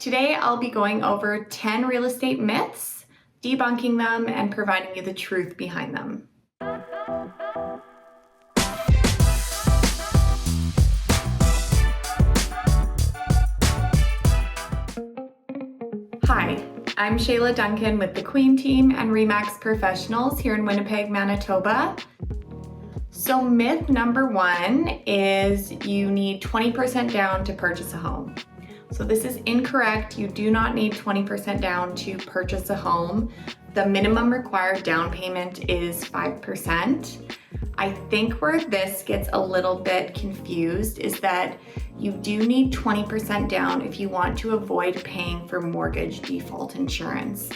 Today I'll be going over 10 real estate myths, debunking them, and providing you the truth behind them. Hi, I'm Shayla Duncan with the Queen Team and RE/MAX Professionals here in Winnipeg, Manitoba. So myth number one is you need 20% down to purchase a home. So this is incorrect. You do not need 20% down to purchase a home. The minimum required down payment is 5%. I think where this gets a little bit confused is that you do need 20% down if you want to avoid paying for mortgage default insurance.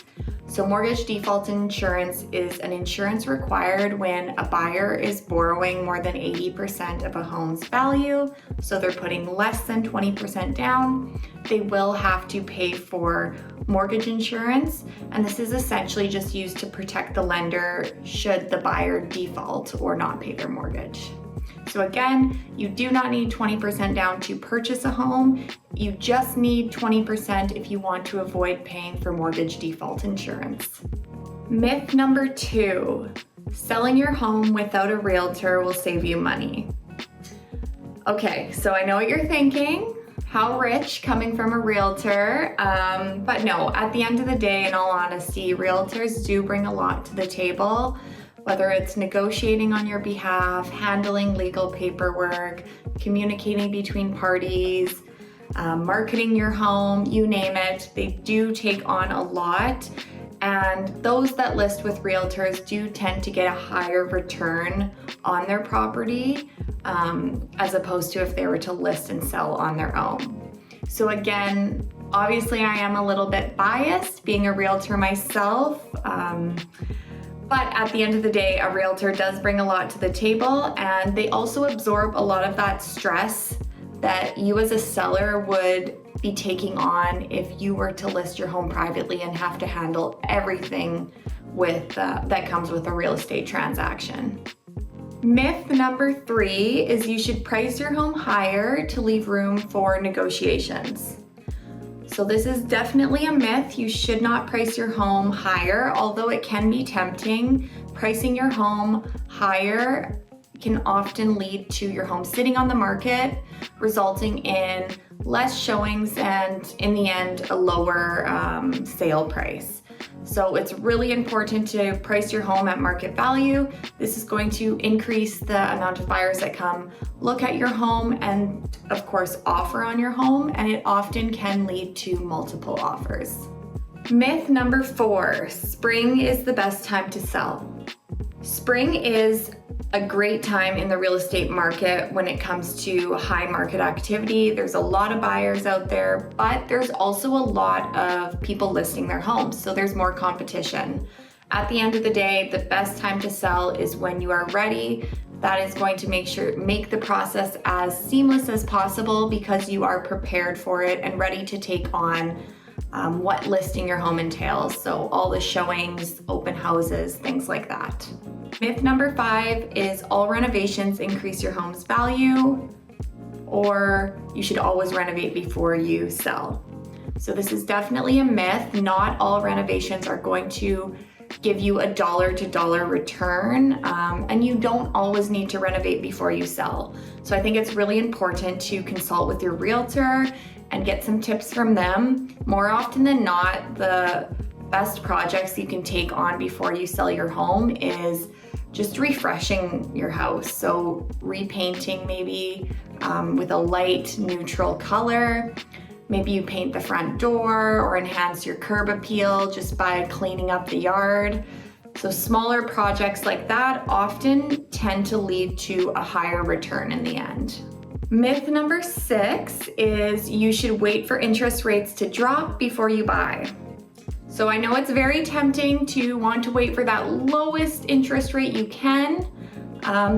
So mortgage default insurance is an insurance required when a buyer is borrowing more than 80% of a home's value. So they're putting less than 20% down. They will have to pay for mortgage insurance. And this is essentially just used to protect the lender should the buyer default or not pay their mortgage. So again, you do not need 20% down to purchase a home. You just need 20% if you want to avoid paying for mortgage default insurance. Myth number two, selling your home without a realtor will save you money. Okay, so I know what you're thinking. How rich coming from a realtor, but no, at the end of the day, in all honesty, realtors do bring a lot to the table. Whether it's negotiating on your behalf, handling legal paperwork, communicating between parties, marketing your home, you name it, they do take on a lot. And those that list with realtors do tend to get a higher return on their property as opposed to if they were to list and sell on their own. So again, obviously I am a little bit biased being a realtor myself. But at the end of the day, a realtor does bring a lot to the table, and they also absorb a lot of that stress that you as a seller would be taking on if you were to list your home privately and have to handle everything with that comes with a real estate transaction. Myth number three is you should price your home higher to leave room for negotiations. So this is definitely a myth. You should not price your home higher, although it can be tempting. Pricing your home higher can often lead to your home sitting on the market, resulting in less showings and in the end, a lower sale price. So it's really important to price your home at market value. This is going to increase the amount of buyers that come look at your home and of course offer on your home, and it often can lead to multiple offers. Myth number four, spring is the best time to sell. Spring is a great time in the real estate market when it comes to high market activity. There's a lot of buyers out there, but there's also a lot of people listing their homes, so there's more competition. At the end of the day, the best time to sell is when you are ready. That is going to make the process as seamless as possible because you are prepared for it and ready to take on what listing your home entails. So all the showings, open houses, things like that. Myth number five is all renovations increase your home's value, or you should always renovate before you sell. So this is definitely a myth. Not all renovations are going to give you a dollar-to-dollar return, and you don't always need to renovate before you sell. So I think it's really important to consult with your realtor and get some tips from them. More often than not, the best projects you can take on before you sell your home is just refreshing your house. So repainting maybe with a light neutral color. Maybe you paint the front door or enhance your curb appeal just by cleaning up the yard. So smaller projects like that often tend to lead to a higher return in the end. Myth number six is you should wait for interest rates to drop before you buy. So I know it's very tempting to want to wait for that lowest interest rate you can,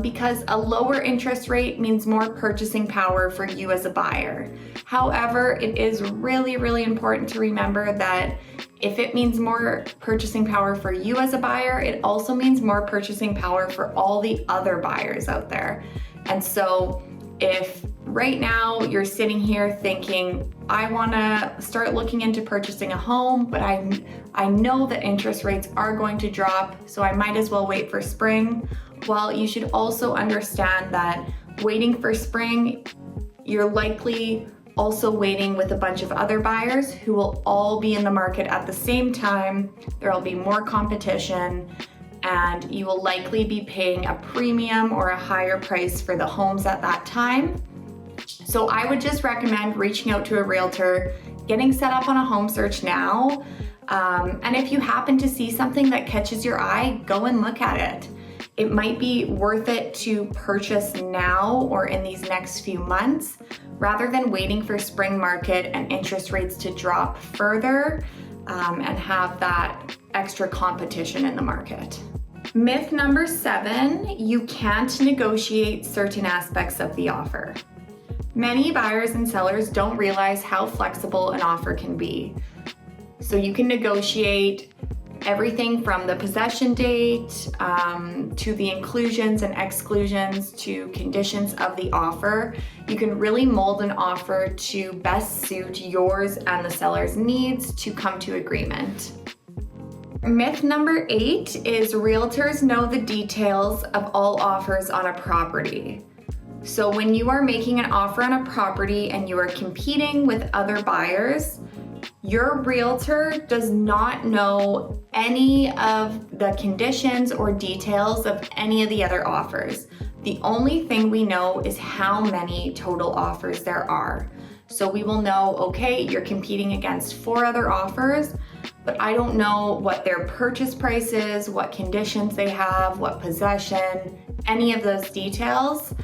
because a lower interest rate means more purchasing power for you as a buyer. However, it is really, really important to remember that if it means more purchasing power for you as a buyer, it also means more purchasing power for all the other buyers out there. And so If right now you're sitting here thinking, I wanna start looking into purchasing a home, but I know that interest rates are going to drop, so I might as well wait for spring. Well, you should also understand that waiting for spring, you're likely also waiting with a bunch of other buyers who will all be in the market at the same time. There will be more competition, and you will likely be paying a premium or a higher price for the homes at that time. So I would just recommend reaching out to a realtor, getting set up on a home search now. And if you happen to see something that catches your eye, go and look at it. It might be worth it to purchase now or in these next few months, rather than waiting for spring market and interest rates to drop further and have that extra competition in the market. Myth number 7, you can't negotiate certain aspects of the offer. Many buyers and sellers don't realize how flexible an offer can be. So you can negotiate everything from the possession date to the inclusions and exclusions to conditions of the offer. You can really mold an offer to best suit yours and the seller's needs to come to agreement. Myth number 8 is realtors know the details of all offers on a property. So when you are making an offer on a property and you are competing with other buyers, your realtor does not know any of the conditions or details of any of the other offers. The only thing we know is how many total offers there are. So we will know, okay, you're competing against 4 other offers, but I don't know what their purchase price is, what conditions they have, what possession, any of those details.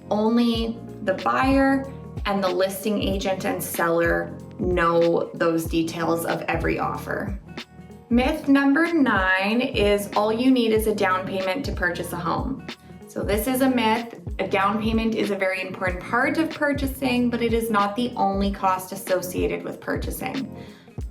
Only the buyer and the listing agent and seller know those details of every offer. Myth number 9 is all you need is a down payment to purchase a home. So this is a myth. A down payment is a very important part of purchasing, but it is not the only cost associated with purchasing.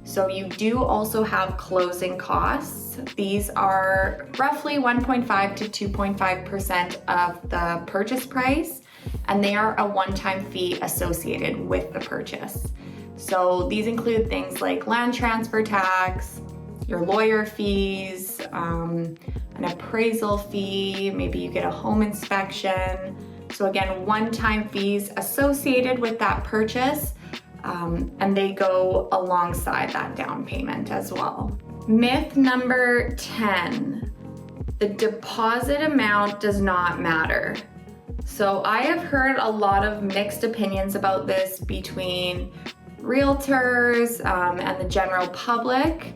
So you do also have closing costs. These are roughly 1.5 to 2.5% of the purchase price, and they are a one-time fee associated with the purchase. So these include things like land transfer tax, your lawyer fees, an appraisal fee, maybe you get a home inspection. So again, one-time fees associated with that purchase, and they go alongside that down payment as well. Myth number 10, the deposit amount does not matter. So I have heard a lot of mixed opinions about this between realtors and the general public.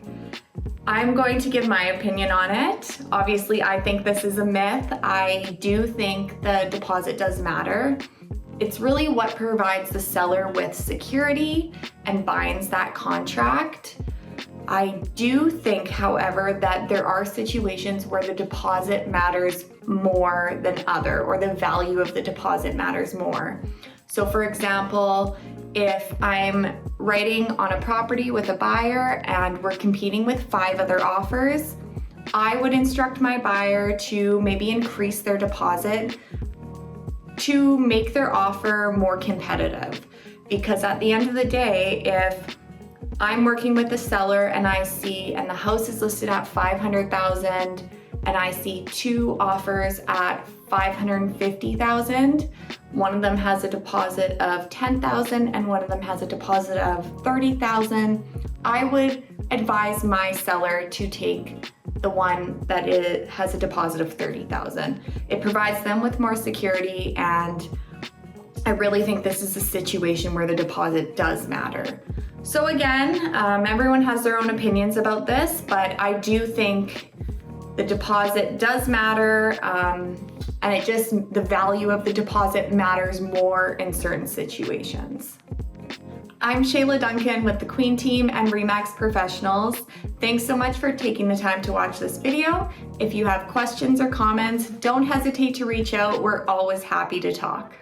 I'm going to give my opinion on it. Obviously, I think this is a myth. I do think the deposit does matter. It's really what provides the seller with security and binds that contract. I do think, however, that there are situations where the deposit matters more than other, or the value of the deposit matters more. So for example, if I'm writing on a property with a buyer and we're competing with 5 other offers, I would instruct my buyer to maybe increase their deposit to make their offer more competitive. Because at the end of the day, if I'm working with the seller and the house is listed at $500,000 and I see 2 offers at $550,000, one of them has a deposit of $10,000 and one of them has a deposit of $30,000, I would advise my seller to take the one that has a deposit of $30,000. It provides them with more security, and I really think this is a situation where the deposit does matter. So again, everyone has their own opinions about this, but I do think the deposit does matter, and the value of the deposit matters more in certain situations. I'm Shayla Duncan with the Queen Team and RE/MAX Professionals. Thanks so much for taking the time to watch this video. If you have questions or comments, don't hesitate to reach out. We're always happy to talk.